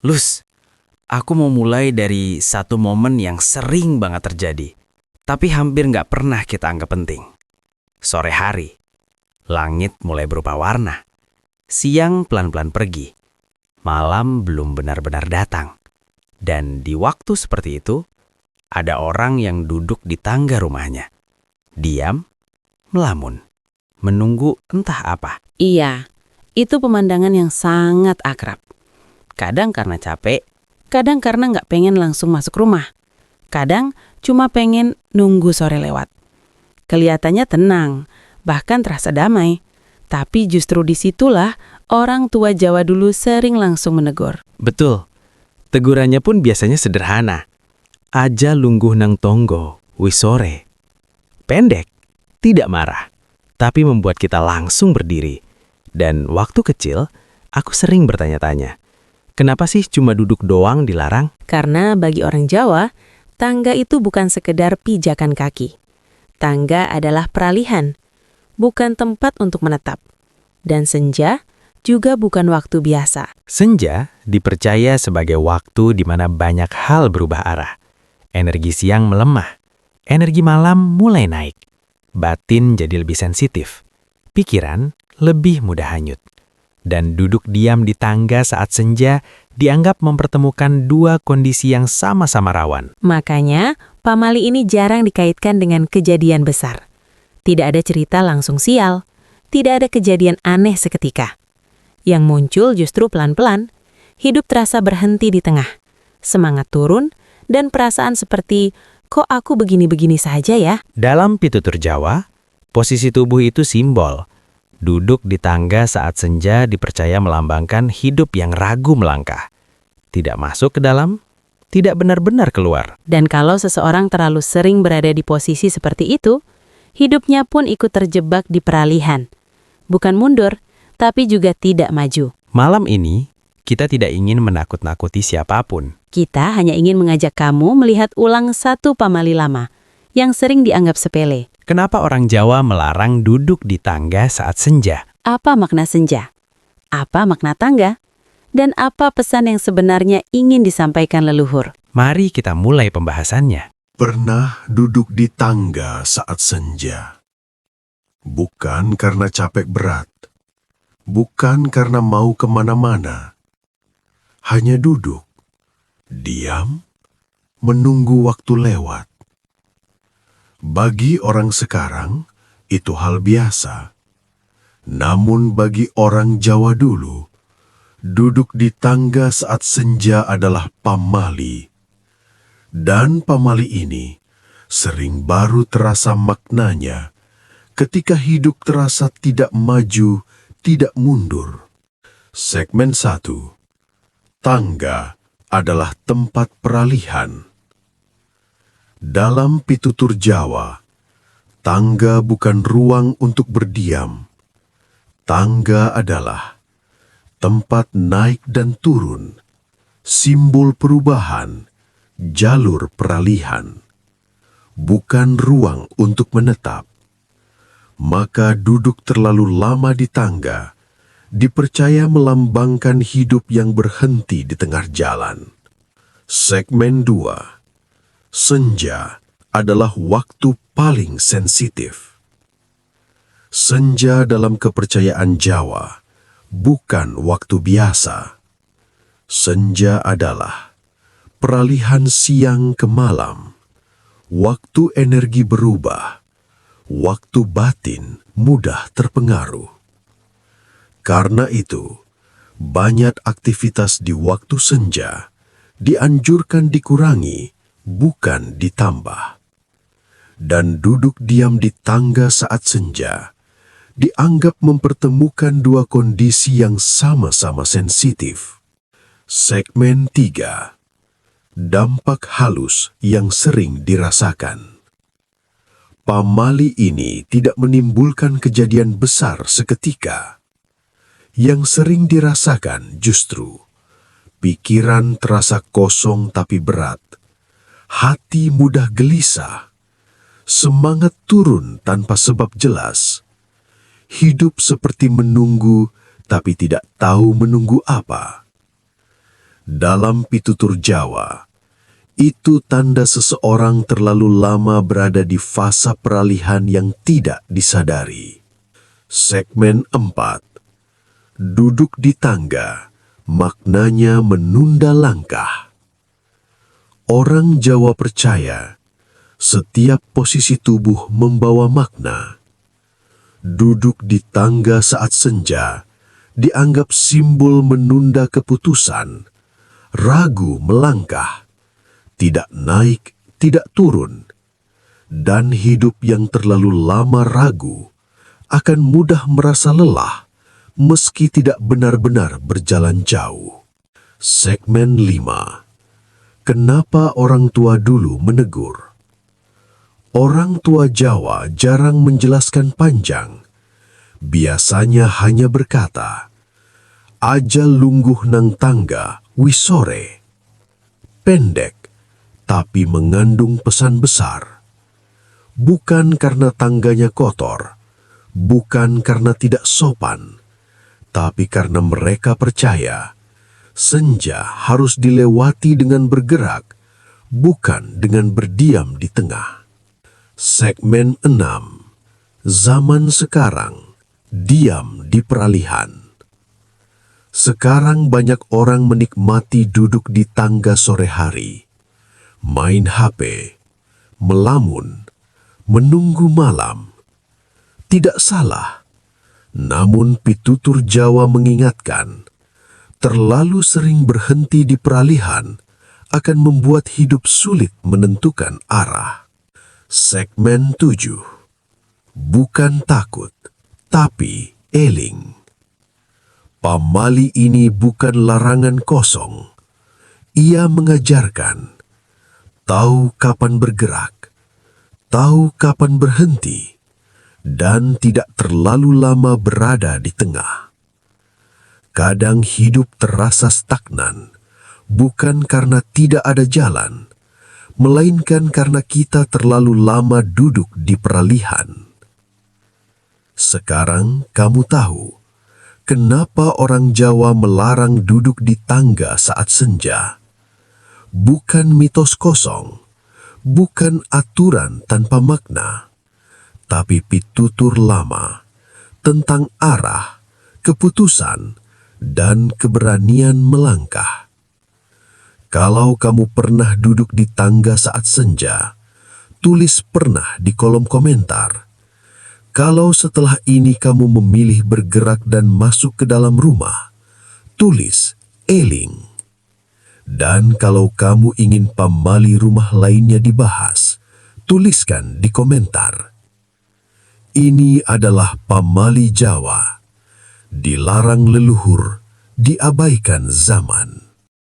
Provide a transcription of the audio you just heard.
Lus, aku mau mulai dari satu momen yang sering banget terjadi, tapi hampir nggak pernah kita anggap penting. Sore hari, langit mulai berubah warna. Siang pelan-pelan pergi. Malam belum benar-benar datang. Dan di waktu seperti itu, ada orang yang duduk di tangga rumahnya. Diam, melamun, menunggu entah apa. Iya, itu pemandangan yang sangat akrab. Kadang karena capek, kadang karena nggak pengen langsung masuk rumah. Kadang cuma pengen nunggu sore lewat. Kelihatannya tenang, bahkan terasa damai. Tapi justru disitulah orang tua Jawa dulu sering langsung menegur. Betul, tegurannya pun biasanya sederhana. Aja lungguh nang tonggo, wis sore. Pendek, tidak marah, tapi membuat kita langsung berdiri. Dan waktu kecil, aku sering bertanya-tanya, kenapa sih cuma duduk doang dilarang? Karena bagi orang Jawa, tangga itu bukan sekedar pijakan kaki. Tangga adalah peralihan, bukan tempat untuk menetap. Dan senja juga bukan waktu biasa. Senja dipercaya sebagai waktu di mana banyak hal berubah arah. Energi siang melemah, energi malam mulai naik. Batin jadi lebih sensitif, pikiran lebih mudah hanyut. Dan duduk diam di tangga saat senja dianggap mempertemukan dua kondisi yang sama-sama rawan. Makanya, pamali ini jarang dikaitkan dengan kejadian besar. Tidak ada cerita langsung sial, tidak ada kejadian aneh seketika. Yang muncul justru pelan-pelan, hidup terasa berhenti di tengah. Semangat turun, dan perasaan seperti, kok aku begini-begini saja ya? Dalam pitutur Jawa, posisi tubuh itu simbol. Duduk di tangga saat senja dipercaya melambangkan hidup yang ragu melangkah. Tidak masuk ke dalam, tidak benar-benar keluar. Dan kalau seseorang terlalu sering berada di posisi seperti itu, hidupnya pun ikut terjebak di peralihan. Bukan mundur, tapi juga tidak maju. Malam ini, kita tidak ingin menakut-nakuti siapapun. Kita hanya ingin mengajak kamu melihat ulang satu pamali lama, yang sering dianggap sepele. Kenapa orang Jawa melarang duduk di tangga saat senja? Apa makna senja? Apa makna tangga? Dan apa pesan yang sebenarnya ingin disampaikan leluhur? Mari kita mulai pembahasannya. Pernah duduk di tangga saat senja. Bukan karena capek berat. Bukan karena mau kemana-mana. Hanya duduk, diam, menunggu waktu lewat. Bagi orang sekarang, itu hal biasa. Namun bagi orang Jawa dulu, duduk di tangga saat senja adalah pamali. Dan pamali ini sering baru terasa maknanya ketika hidup terasa tidak maju, tidak mundur. Segmen 1. Tangga adalah tempat peralihan. Dalam pitutur Jawa, tangga bukan ruang untuk berdiam. Tangga adalah tempat naik dan turun, simbol perubahan, jalur peralihan. Bukan ruang untuk menetap. Maka duduk terlalu lama di tangga dipercaya melambangkan hidup yang berhenti di tengah jalan. Segmen 2. Senja adalah waktu paling sensitif. Senja dalam kepercayaan Jawa bukan waktu biasa. Senja adalah peralihan siang ke malam, waktu energi berubah, waktu batin mudah terpengaruh. Karena itu, banyak aktivitas di waktu senja dianjurkan dikurangi, bukan ditambah. Dan duduk diam di tangga saat senja dianggap mempertemukan dua kondisi yang sama-sama sensitif. Segmen 3. Dampak halus yang sering dirasakan. Pamali ini tidak menimbulkan kejadian besar seketika. Yang sering dirasakan justru pikiran terasa kosong tapi berat. Hati mudah gelisah, semangat turun tanpa sebab jelas. Hidup seperti menunggu, tapi tidak tahu menunggu apa. Dalam pitutur Jawa, itu tanda seseorang terlalu lama berada di fasa peralihan yang tidak disadari. Segmen 4. Duduk di tangga, maknanya menunda langkah. Orang Jawa percaya, setiap posisi tubuh membawa makna. Duduk di tangga saat senja dianggap simbol menunda keputusan, ragu melangkah, tidak naik, tidak turun, dan hidup yang terlalu lama ragu akan mudah merasa lelah meski tidak benar-benar berjalan jauh. Segmen 5. Kenapa orang tua dulu menegur? Orang tua Jawa jarang menjelaskan panjang. Biasanya hanya berkata, "Aja lungguh nang tangga wisore." Pendek, tapi mengandung pesan besar. Bukan karena tangganya kotor, bukan karena tidak sopan, tapi karena mereka percaya senja harus dilewati dengan bergerak, bukan dengan berdiam di tengah. Segmen 6. Zaman sekarang, diam di peralihan. Sekarang banyak orang menikmati duduk di tangga sore hari, main HP, melamun, menunggu malam. Tidak salah, namun pitutur Jawa mengingatkan, terlalu sering berhenti di peralihan akan membuat hidup sulit menentukan arah. Segmen 7. Bukan takut, tapi eling. Pamali ini bukan larangan kosong. Ia mengajarkan, tahu kapan bergerak, tahu kapan berhenti, dan tidak terlalu lama berada di tengah. Kadang hidup terasa stagnan, bukan karena tidak ada jalan, melainkan karena kita terlalu lama duduk di peralihan. Sekarang kamu tahu kenapa orang Jawa melarang duduk di tangga saat senja. Bukan mitos kosong, bukan aturan tanpa makna, tapi pitutur lama tentang arah, keputusan, dan keberanian melangkah. Kalau kamu pernah duduk di tangga saat senja, tulis pernah di kolom komentar. Kalau setelah ini kamu memilih bergerak dan masuk ke dalam rumah, tulis eling. Dan kalau kamu ingin pamali rumah lainnya dibahas, tuliskan di komentar. Ini adalah pamali Jawa. Dilarang leluhur, diabaikan zaman.